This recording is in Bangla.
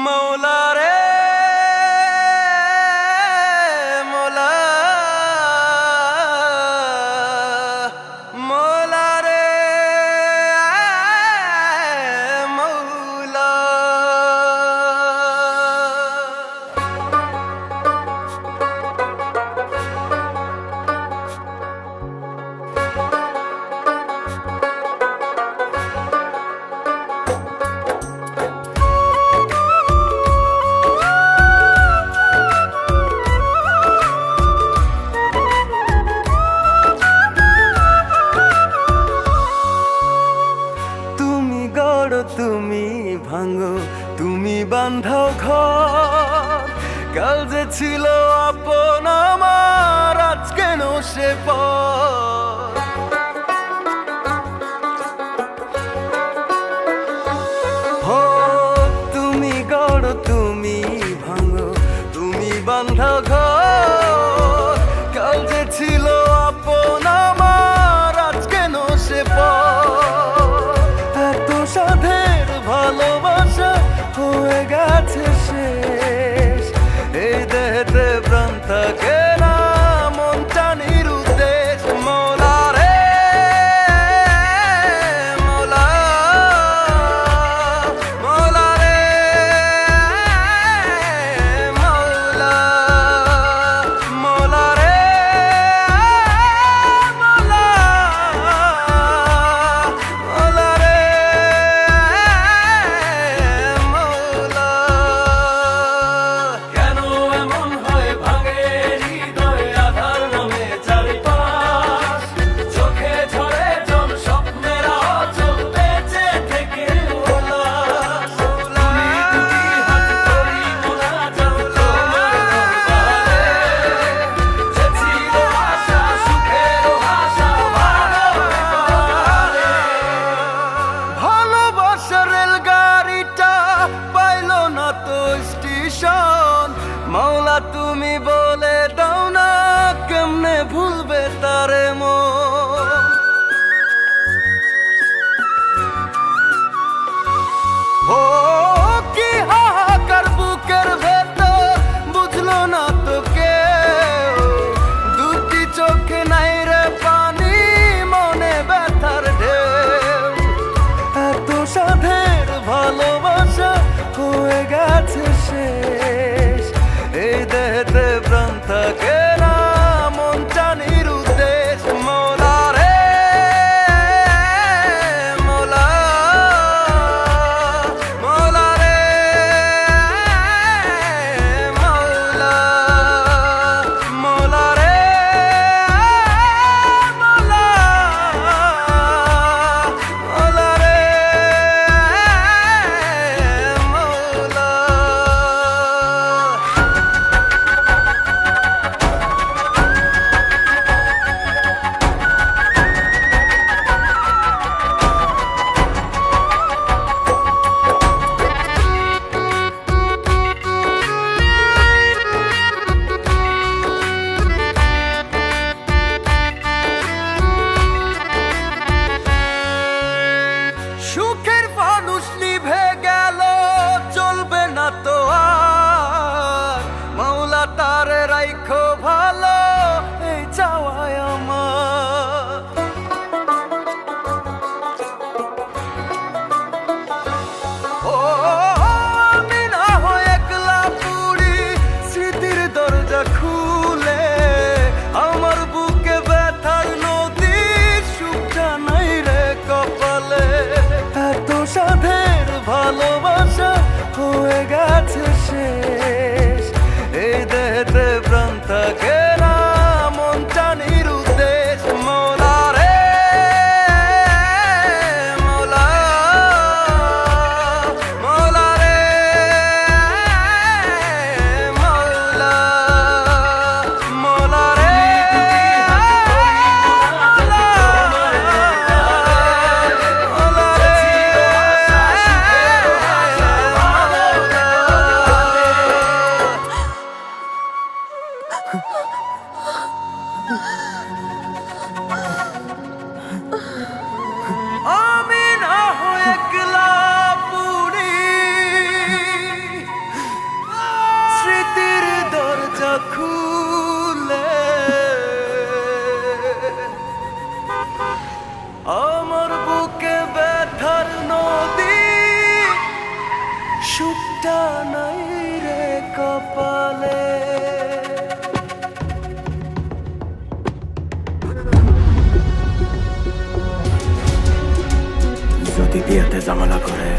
মৌলা রে মৌলা মৌলা রে মৌলা তুমি ভাঙো তুমি বাঁধাও ঘর কাল যে ছিল আপন আমার আজ কেন সে পর হো তুমি গড় তুমি ভাঙো তুমি বাঁধাও ঘর কাল যে ছিল আপন আমার আজ কেন সে পর সাধের ভালোবাসা হয়ে গেছে শেষ এই দেহেতে প্রাণ থাকে না মনটা নিরুদ্দেশ মৌলা রে মৌলা মৌলা রে মৌলা মৌলা রে মৌলা মৌলা রে মৌলা তুমি বলে দাও না কেমনে ভুলবে তারে মন ও কি হাহাকার বুকের ভেতর বুঝলো না তো কেউ দুটি চোখে নাই রে পানি মনে ব্যথার ঢেউ এত সাধের ভালোবাসা হয়ে গেছে শেষ এই দেহেতে প্রাণ থাকে না মনটা নিরুদ্দেশ মৌলা রে মৌলা মৌলা রে মৌলা মৌলা রে মৌলা মৌলা রে মৌলা সুখের ফানুস নিভে গেল চলবে না তো আর মৌলা তারে রাইখো ভালো এই চাওয়ায় আমার ও আমি না হয় একলা পুরি স্মৃতির দরজা খুলে আমার বুকে ব্যথার নদী সুখটা নাই রে কপালে এত সাধের ভালোবাসা হয়ে গেছে শেষ এই দেহেতে প্রাণ থাকে না মনটা নিরুদ্দেশ মৌলা রে মৌলা মৌলা রে মৌলা মৌলা রে মৌলা চিঠিটা নাই রে কপালে। যদি বিয়েতে ঝামেলা করে